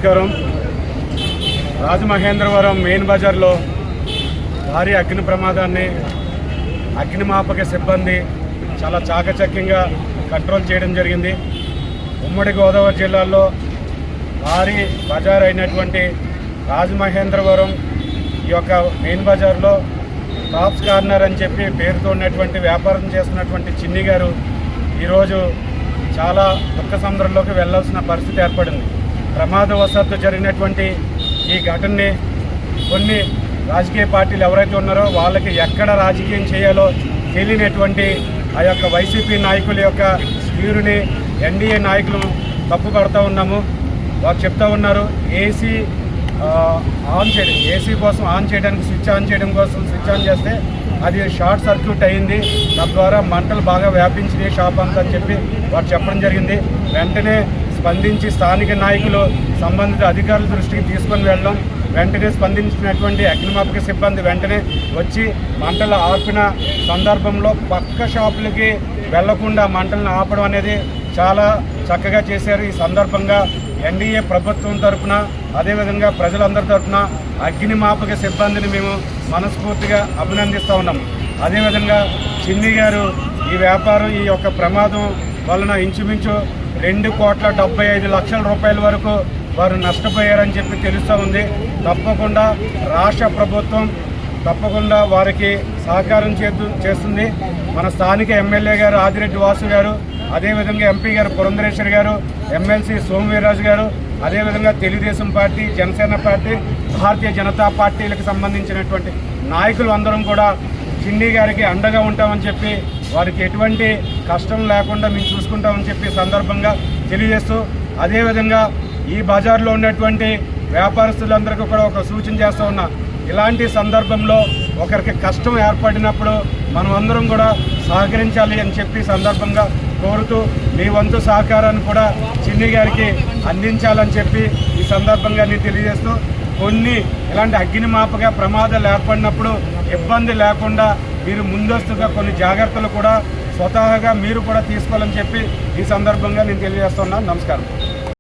నమస్కారం. రాజమహేంద్రవరం మెయిన్ బజార్లో భారీ అగ్ని ప్రమాదాన్ని అగ్నిమాపక సిబ్బంది చాలా చాకచక్యంగా కంట్రోల్ చేయడం జరిగింది. ఉమ్మడి గోదావరి జిల్లాలో భారీ బజార్ అయినటువంటి రాజమహేంద్రవరం ఈ యొక్క మెయిన్ బజార్లో టాప్స్ కార్నర్ అని చెప్పి పేరుతో ఉన్నటువంటి వ్యాపారం చేస్తున్నటువంటి చిన్ని గారు ఈరోజు చాలా దుఃఖ సముద్రంలోకి వెళ్లాల్సిన పరిస్థితి ఏర్పడింది. ప్రమాదవశాత్తు జరిగినటువంటి ఈ ఘటనని కొన్ని రాజకీయ పార్టీలు ఎవరైతే ఉన్నారో వాళ్ళకి ఎక్కడ రాజకీయం చేయాలో తెలియనటువంటి ఆ యొక్క వైసీపీ నాయకుల యొక్క స్పీరుని ఎన్డీఏ నాయకులు తప్పుపడుతూ ఉన్నాము. వారు చెప్తా ఉన్నారు ఏసీ కోసం ఆన్ చేయడానికి స్విచ్ ఆన్ చేస్తే అది షార్ట్ సర్క్యూట్ అయింది, తద్వారా మంటలు బాగా వ్యాపించినాయి షాప్ అంతా అని చెప్పి వారు చెప్పడం జరిగింది. వెంటనే స్పందించి స్థానిక నాయకులు సంబంధిత అధికారుల దృష్టికి తీసుకొని వెళ్ళడం, వెంటనే స్పందించినటువంటి అగ్నిమాపక సిబ్బంది వెంటనే వచ్చి మంటలు ఆపిన సందర్భంలో పక్క షాపులకి వెళ్లకుండా మంటలను ఆపడం అనేది చాలా చక్కగా చేశారు. ఈ సందర్భంగా ఎన్డీఏ ప్రభుత్వం తరఫున అదేవిధంగా ప్రజలందరి తరఫున అగ్నిమాపక సిబ్బందిని మేము మనస్ఫూర్తిగా అభినందిస్తూ ఉన్నాము. అదేవిధంగా చిన్ని గారు ఈ వ్యాపారం ఈ యొక్క ప్రమాదం వలన ఇంచుమించు 2,75,00,000 రూపాయల వరకు వారు నష్టపోయారని చెప్పి తెలుస్తూ ఉంది. తప్పకుండా రాష్ట్ర ప్రభుత్వం తప్పకుండా వారికి సహకారం చేస్తుంది. మన స్థానిక ఎమ్మెల్యే గారు ఆదిరెడ్డి వాసు గారు, అదేవిధంగా ఎంపీ గారు పురంధరేశ్వర్ గారు, ఎమ్మెల్సీ సోమవీర్రాజు గారు, అదేవిధంగా తెలుగుదేశం పార్టీ, జనసేన పార్టీ, భారతీయ జనతా పార్టీలకు సంబంధించినటువంటి నాయకులు అందరం కూడా చిన్ని గారికి అండగా ఉంటామని చెప్పి వారికి ఎటువంటి కష్టం లేకుండా మేము చూసుకుంటామని చెప్పి సందర్భంగా తెలియజేస్తూ, అదేవిధంగా ఈ బజార్లో ఉన్నటువంటి వ్యాపారస్తులందరికీ కూడా ఒక సూచన చేస్తూ ఉన్నా, ఇలాంటి సందర్భంలో ఒకరికి కష్టం ఏర్పడినప్పుడు మనం అందరం కూడా సహకరించాలి అని చెప్పి సందర్భంగా కోరుతూ మీ వంతు సహకారాన్ని కూడా చిన్ని గారికి అందించాలని చెప్పి ఈ సందర్భంగా నేను తెలియజేస్తూ, కొన్ని ఇలాంటి అగ్నిమాపక ప్రమాదాలు ఏర్పడినప్పుడు ఇబ్బంది లేకుండా మీరు ముందస్తుగా కొన్ని జాగ్రత్తలు కూడా స్వతహాగా మీరు కూడా తీసుకోవాలని చెప్పి ఈ సందర్భంగా నేను తెలియజేస్తున్నాను. నమస్కారం.